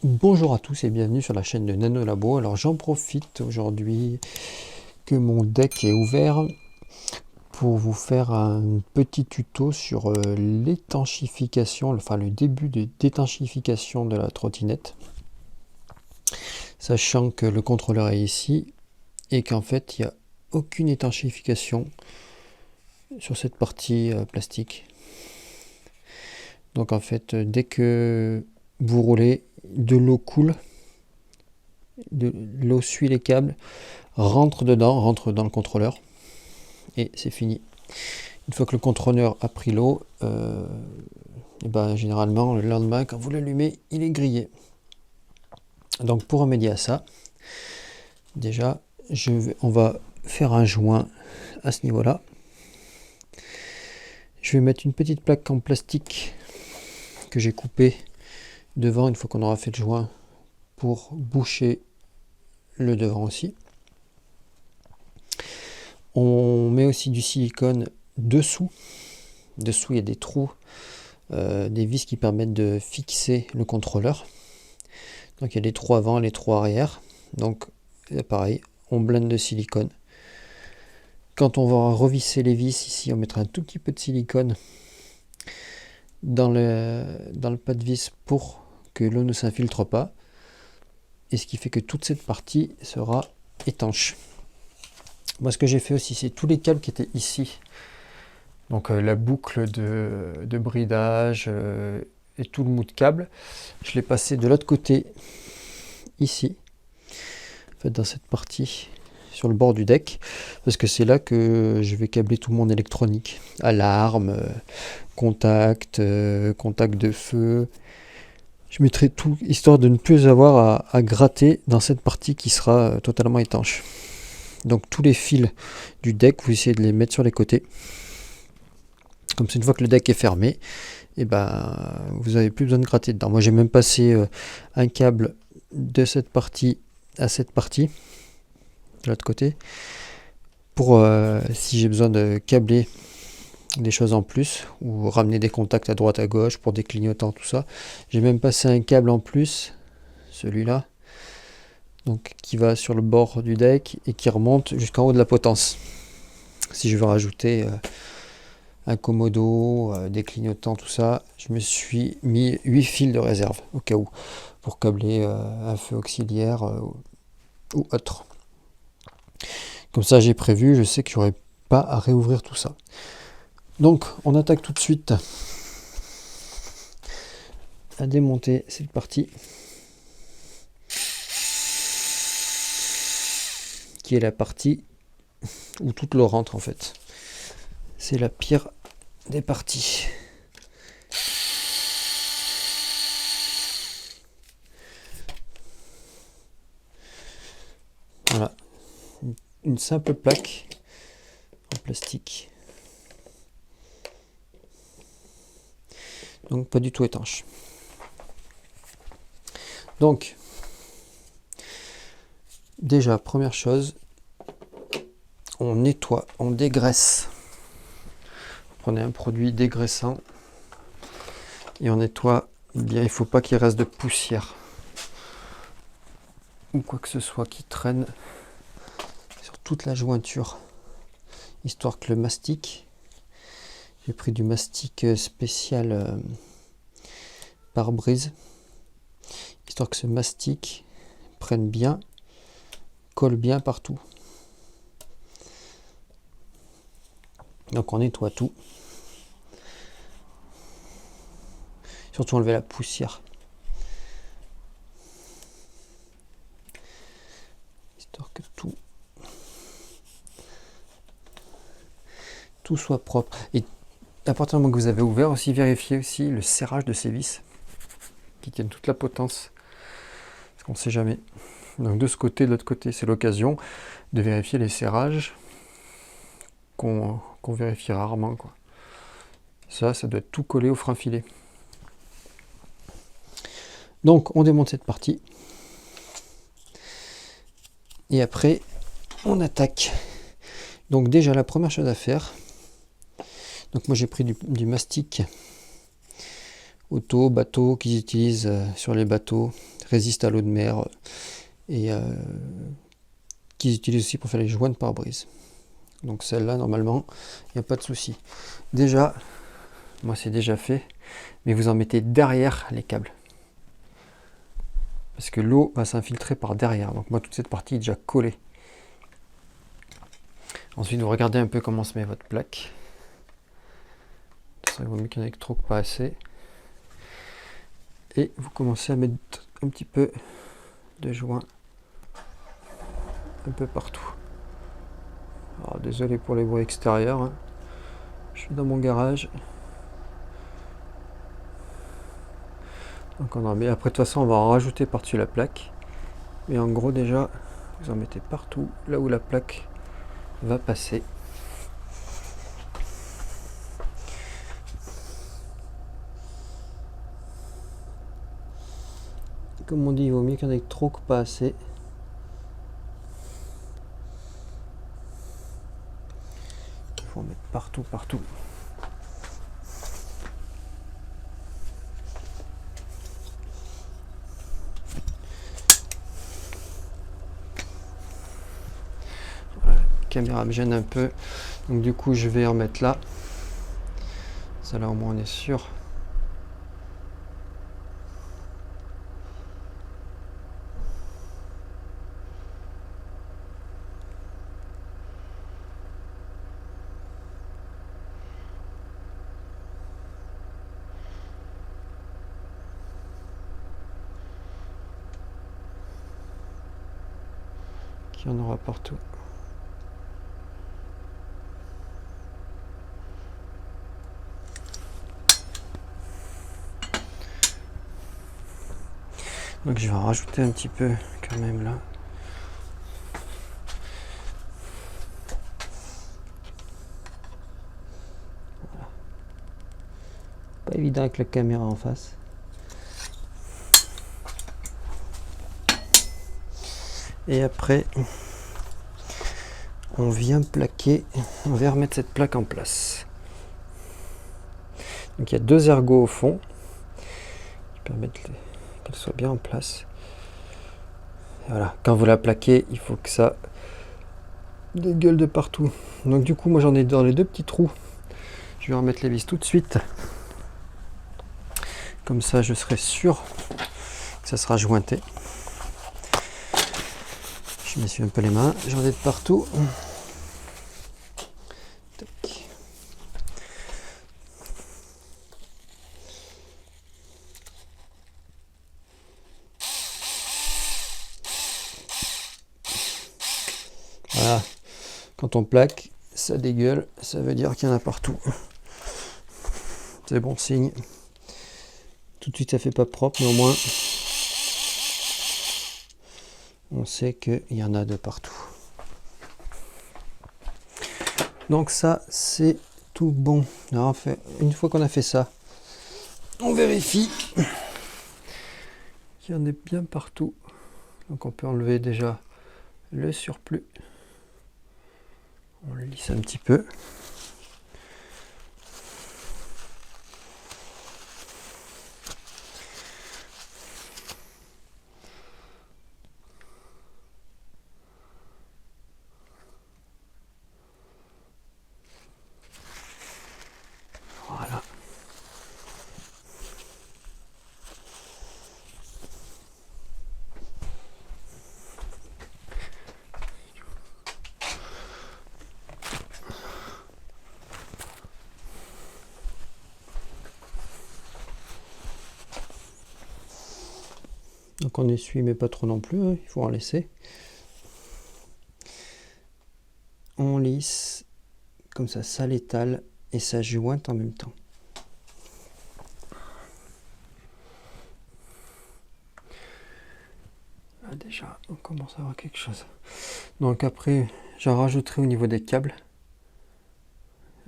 Bonjour à tous et bienvenue sur la chaîne de Nanolabo. Alors j'en profite aujourd'hui que mon deck est ouvert pour vous faire un petit tuto sur l'étanchification, enfin le début de d'étanchification de la trottinette. Sachant que le contrôleur est ici et qu'en fait il n'y a aucune étanchification sur cette partie plastique. Donc en fait dès que vous roulez, de l'eau coule, de l'eau suit les câbles, rentre dans le contrôleur et c'est fini. Une fois que le contrôleur a pris l'eau, et ben, généralement le lendemain quand vous l'allumez, il est grillé. Donc pour remédier à ça, déjà on va faire un joint à ce niveau là. Je vais mettre une petite plaque en plastique que j'ai coupée devant une fois qu'on aura fait le joint pour boucher le devant aussi. On met aussi du silicone dessous. Dessous, il y a des trous, des vis qui permettent de fixer le contrôleur. Donc il y a les trous avant, les trous arrière. Donc pareil, on blinde de silicone. Quand on va revisser les vis ici, on mettra un tout petit peu de silicone dans le pas de vis pour que l'eau ne s'infiltre pas. Et ce qui fait que toute cette partie sera étanche. Moi, ce que j'ai fait aussi, c'est tous les câbles qui étaient ici. Donc la boucle de bridage et tout le mou de câble, je l'ai passé de l'autre côté, ici, en fait, dans cette partie, sur le bord du deck, parce que c'est là que je vais câbler tout mon électronique, alarme, contact, contact de feu. Je mettrai tout, histoire de ne plus avoir à gratter dans cette partie qui sera totalement étanche. Donc tous les fils du deck, vous essayez de les mettre sur les côtés. Comme c'est une fois que le deck est fermé, et ben vous n'avez plus besoin de gratter dedans. Moi j'ai même passé un câble de cette partie à cette partie, de l'autre côté, pour si j'ai besoin de câbler des choses en plus, ou ramener des contacts à droite à gauche pour des clignotants, tout ça. J'ai même passé un câble en plus, celui-là, donc qui va sur le bord du deck et qui remonte jusqu'en haut de la potence. Si je veux rajouter un commodo, des clignotants, tout ça, je me suis mis 8 fils de réserve au cas où, pour câbler un feu auxiliaire ou autre. Comme ça j'ai prévu, je sais qu'il n'y aurait pas à réouvrir tout ça. Donc on attaque tout de suite à démonter cette partie qui est la partie où toute l'eau rentre en fait. C'est la pire des parties. Voilà, une simple plaque en plastique. Donc pas du tout étanche. Donc, déjà, première chose, on nettoie, on dégraisse. Prenez un produit dégraissant et on nettoie bien. Il ne faut pas qu'il reste de poussière ou quoi que ce soit qui traîne sur toute la jointure, histoire que le mastic, j'ai pris du mastic spécial pare-brise, histoire que ce mastic prenne bien, colle bien partout. Donc on nettoie tout. Surtout enlever la poussière. Histoire que tout soit propre. Et à partir du moment que vous avez ouvert, aussi vérifiez aussi le serrage de ces vis qui tiennent toute la potence. Parce qu'on ne sait jamais. Donc de ce côté, de l'autre côté, c'est l'occasion de vérifier les serrages qu'on vérifie rarement, quoi. Ça doit être tout collé au frein filet. Donc on démonte cette partie. Et après, on attaque. Donc déjà, la première chose à faire, donc moi j'ai pris du mastic auto, bateau qu'ils utilisent sur les bateaux, résistent à l'eau de mer et qu'ils utilisent aussi pour faire les joints de pare-brise. Donc celle-là, normalement, il n'y a pas de souci. Déjà, moi c'est déjà fait, mais vous en mettez derrière les câbles. Parce que l'eau va s'infiltrer par derrière. Donc moi, toute cette partie est déjà collée. Ensuite, vous regardez un peu comment se met votre plaque. Ça vaut mieux qu'il y en ait trop que pas assez. Et vous commencez à mettre un petit peu de joint un peu partout. Alors, désolé pour les bruits extérieurs, hein. Je suis dans mon garage. Donc on en met. Après, de toute façon, on va en rajouter par-dessus la plaque. Mais en gros, déjà, vous en mettez partout là où la plaque va passer. Comme on dit, il vaut mieux qu'il y en ait trop que pas assez. Il faut en mettre partout, partout. Voilà, la caméra me gêne un peu. Donc du coup, je vais en mettre là. Ça là, au moins, on est sûr. Qu'il y en aura partout. Donc je vais en rajouter un petit peu quand même là. Voilà. Pas évident avec la caméra en face. Et après, on vient plaquer, on vient remettre cette plaque en place. Donc il y a deux ergots au fond qui permettent qu'elle soit bien en place. Et voilà, quand vous la plaquez, il faut que ça dégueule de partout. Donc du coup, moi j'en ai dans les deux petits trous. Je vais remettre les vis tout de suite. Comme ça, je serai sûr que ça sera jointé. Je m'essuie un peu les mains, j'en ai de partout. Tac. Voilà, quand on plaque, ça dégueule, ça veut dire qu'il y en a partout. C'est bon signe. Tout de suite, ça fait pas propre, mais au moins, on sait qu'il y en a de partout. Donc ça, c'est tout bon. Alors, une fois qu'on a fait ça, on vérifie qu'il y en ait bien partout. Donc on peut enlever déjà le surplus. On le lisse un petit peu. Voilà. Donc on essuie, mais pas trop non plus, hein, il faut en laisser. On lisse, comme ça l'étale et ça jointe en même temps. Là déjà, on commence à avoir quelque chose. Donc après, j'en rajouterai au niveau des câbles.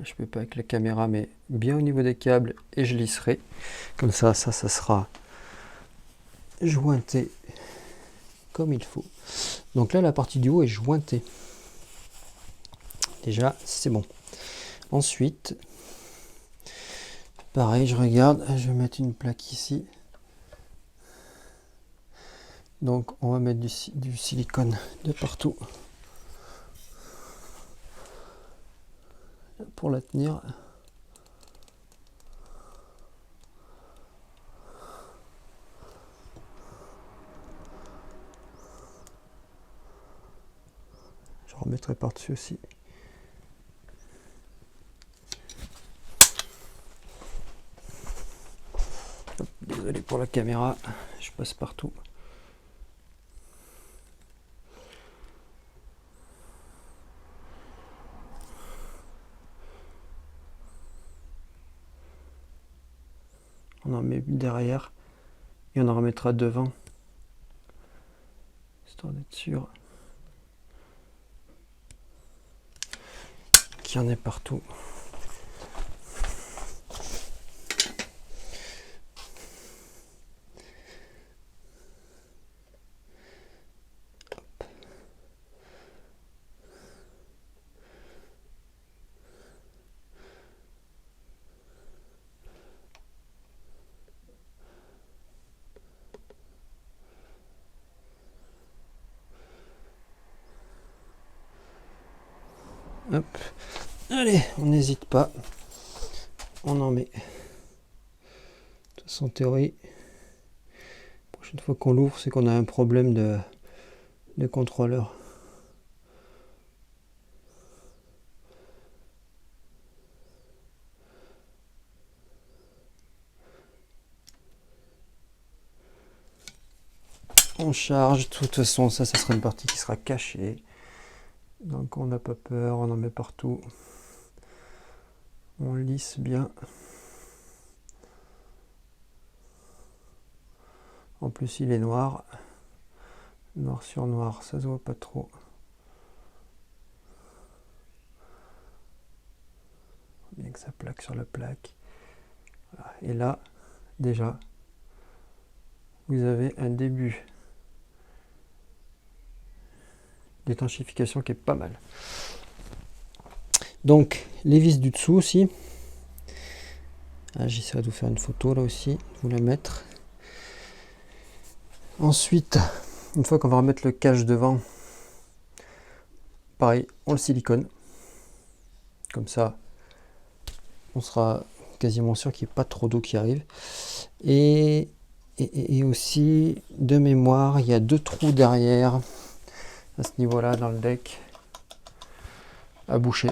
Je peux pas avec la caméra, mais bien au niveau des câbles et je lisserai. Comme ça sera jointé comme il faut. Donc là, la partie du haut est jointée. Déjà, c'est bon. Ensuite, pareil, je regarde, je vais mettre une plaque ici. Donc on va mettre du silicone de partout pour la tenir. Je remettrai par-dessus aussi. Hop, désolé pour la caméra, je passe partout. On en met derrière et on en remettra devant, histoire d'être sûr qu'il y en ait partout. Hop. Allez, on n'hésite pas. On en met. De toute façon, en théorie, la prochaine fois qu'on l'ouvre, c'est qu'on a un problème de contrôleur. On charge. De toute façon, ça sera une partie qui sera cachée. Donc on n'a pas peur, on en met partout. On lisse bien. En plus, il est noir. Noir sur noir, ça se voit pas trop. Bien que ça plaque sur la plaque. Voilà. Et là, déjà, vous avez un début d'étanchéification qui est pas mal. Donc, les vis du dessous aussi. Ah, j'essaierai de vous faire une photo là aussi, de vous la mettre. Ensuite, une fois qu'on va remettre le cache devant, pareil, on le silicone. Comme ça, on sera quasiment sûr qu'il n'y ait pas trop d'eau qui arrive. Et aussi, de mémoire, il y a 2 trous derrière, à ce niveau-là, dans le deck, à boucher.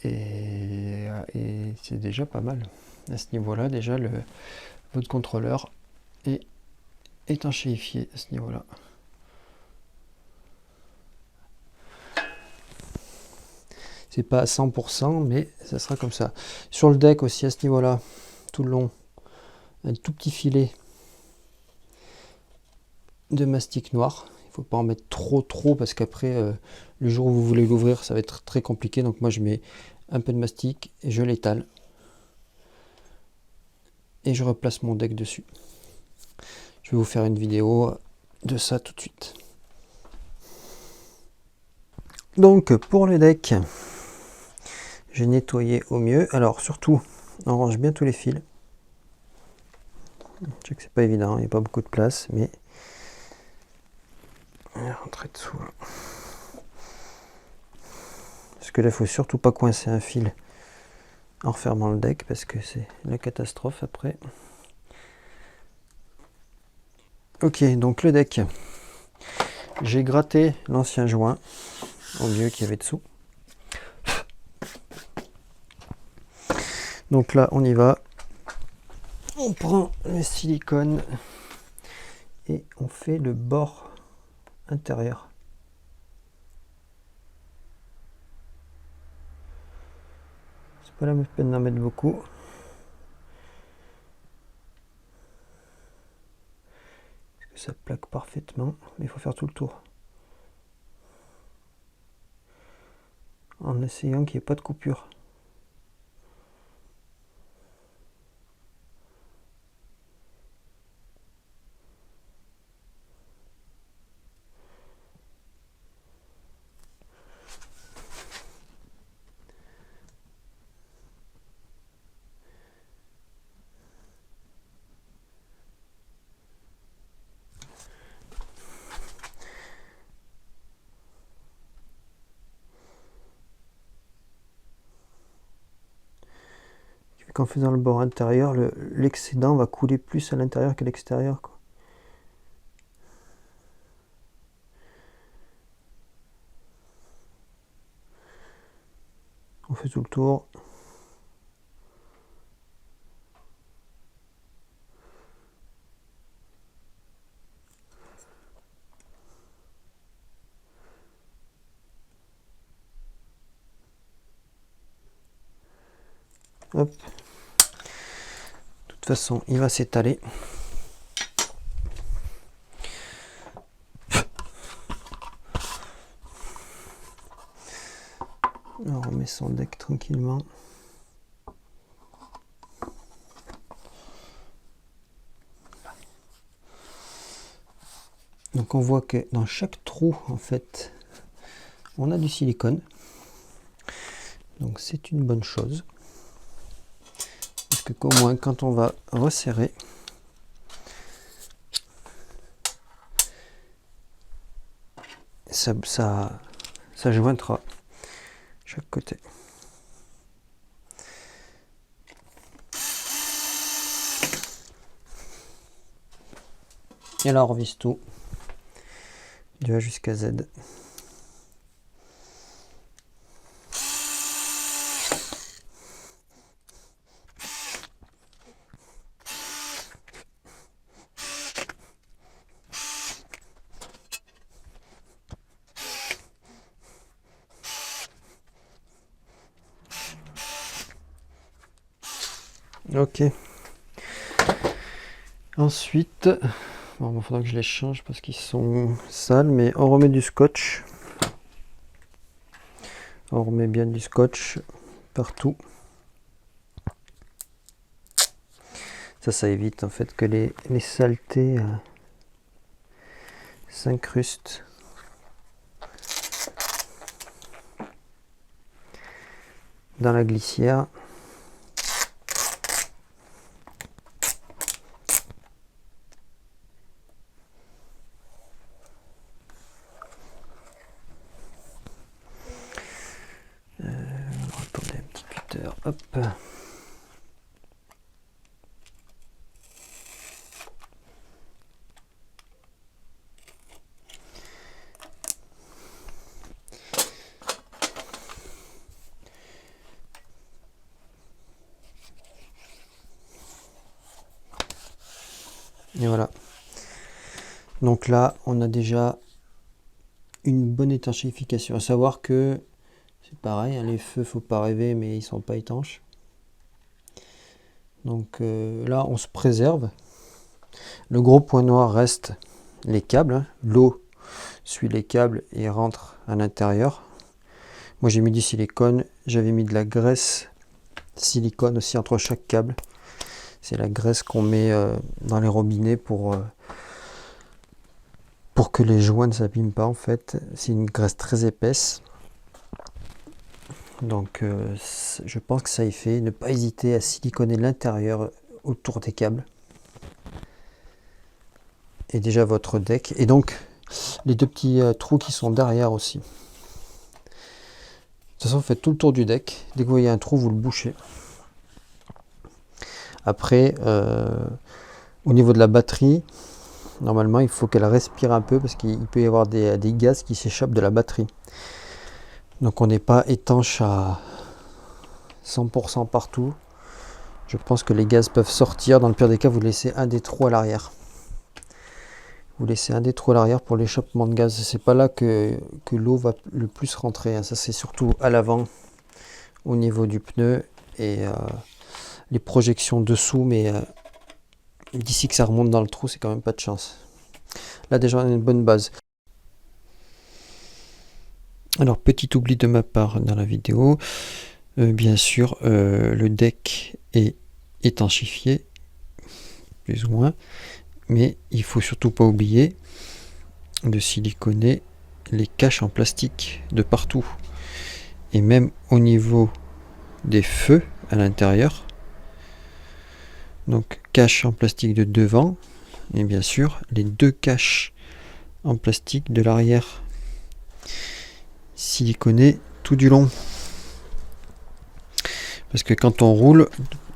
Et c'est déjà pas mal. À ce niveau-là, déjà, votre contrôleur est étanchéifié à ce niveau-là. C'est pas à 100%, mais ça sera comme ça. Sur le deck aussi, à ce niveau-là, tout le long, un tout petit filet de mastic noir. Il ne faut pas en mettre trop parce qu'après, le jour où vous voulez l'ouvrir, ça va être très compliqué. Donc moi, je mets un peu de mastic et je l'étale. Et je replace mon deck dessus. Je vais vous faire une vidéo de ça tout de suite. Donc pour le deck, j'ai nettoyé au mieux. Alors surtout, on range bien tous les fils. Je sais que c'est pas évident, il n'y a pas beaucoup de place, mais on va rentrer dessous. Là. Parce que là, il faut surtout pas coincer un fil en refermant le deck parce que c'est la catastrophe après. Ok, donc le deck, j'ai gratté l'ancien joint au mieux qu'il y avait dessous. Donc là, on y va. On prend le silicone et on fait le bord intérieur. C'est pas la peine d'en mettre beaucoup. Parce que ça plaque parfaitement, mais il faut faire tout le tour. En essayant qu'il n'y ait pas de coupure. qu'en faisant le bord intérieur, l'excédent va couler plus à l'intérieur qu'à l'extérieur, quoi. On fait tout le tour. Hop. De toute façon, il va s'étaler. On remet son deck tranquillement. Donc on voit que dans chaque trou, en fait, on a du silicone. Donc c'est une bonne chose. Parce que qu'au moins quand on va resserrer, ça jointera chaque côté. Et là on revise tout de A jusqu'à Z. Ok. Ensuite, bon, il faudra que je les change parce qu'ils sont sales, mais on remet du scotch. On remet bien du scotch partout. Ça évite en fait que les saletés s'incrustent. Dans la glissière. On va retourner un petit cutter. Hop. Et voilà. Donc là, on a déjà une bonne étanchéification. À savoir que c'est pareil, hein, les feux, faut pas rêver, mais ils sont pas étanches. Donc là, on se préserve. Le gros point noir reste les câbles. Hein. L'eau suit les câbles et rentre à l'intérieur. Moi, j'ai mis du silicone. J'avais mis de la graisse silicone aussi entre chaque câble. C'est la graisse qu'on met dans les robinets pour que les joints ne s'abîment pas en fait. C'est une graisse très épaisse. Donc je pense que ça y fait. Ne pas hésiter à siliconer l'intérieur autour des câbles. Et déjà votre deck. Et donc les deux petits trous qui sont derrière aussi. De toute façon, faites tout le tour du deck. Dès que vous voyez un trou, vous le bouchez. Après, au niveau de la batterie, normalement, il faut qu'elle respire un peu parce qu'il peut y avoir des gaz qui s'échappent de la batterie. Donc on n'est pas étanche à 100% partout. Je pense que les gaz peuvent sortir. Dans le pire des cas, vous laissez un des trous à l'arrière. Vous laissez un des trous à l'arrière pour l'échappement de gaz. C'est pas là que l'eau va le plus rentrer. Hein. Ça, c'est surtout à l'avant, au niveau du pneu et les projections dessous. Mais d'ici que ça remonte dans le trou, c'est quand même pas de chance. Là, déjà, on a une bonne base. Alors, petit oubli de ma part dans la vidéo. Bien sûr, le deck est étanchifié, plus ou moins. Mais il faut surtout pas oublier de siliconer les caches en plastique de partout. Et même au niveau des feux à l'intérieur. Donc cache en plastique de devant. Et bien sûr les deux caches en plastique de l'arrière. Siliconer tout du long. Parce que quand on roule,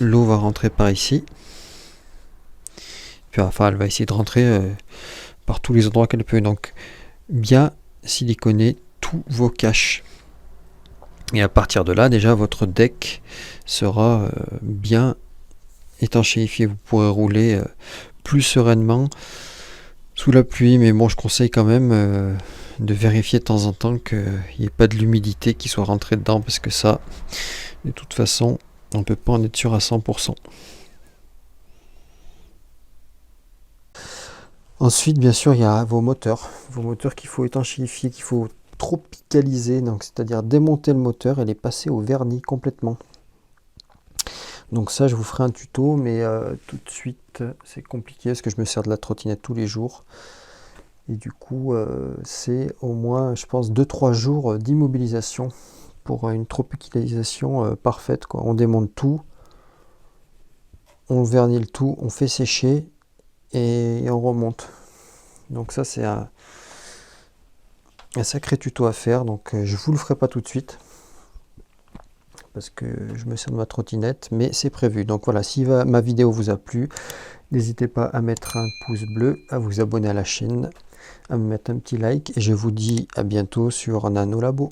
l'eau va rentrer par ici. Puis enfin, elle va essayer de rentrer par tous les endroits qu'elle peut. Donc, bien siliconer tous vos caches. Et à partir de là, déjà, votre deck sera bien étanchéifié. Vous pourrez rouler plus sereinement sous la pluie. Mais bon, je conseille quand même de vérifier de temps en temps qu'il n'y ait pas de l'humidité qui soit rentrée dedans. Parce que ça, de toute façon, on ne peut pas en être sûr à 100%. Ensuite, bien sûr, il y a vos moteurs qu'il faut étanchéifier, qu'il faut tropicaliser, donc c'est-à-dire démonter le moteur et les passer au vernis complètement. Donc ça, je vous ferai un tuto, mais tout de suite, c'est compliqué parce que je me sers de la trottinette tous les jours. Et du coup, c'est au moins, je pense, 2-3 jours d'immobilisation pour une tropicalisation parfaite, quoi. On démonte tout, on vernit le tout, on fait sécher et on remonte. Donc ça, c'est un sacré tuto à faire, donc je vous le ferai pas tout de suite parce que je me sers de ma trottinette, mais c'est prévu. Donc voilà, si ma vidéo vous a plu, n'hésitez pas à mettre un pouce bleu, à vous abonner à la chaîne, à me mettre un petit like, et je vous dis à bientôt sur Nano Labo.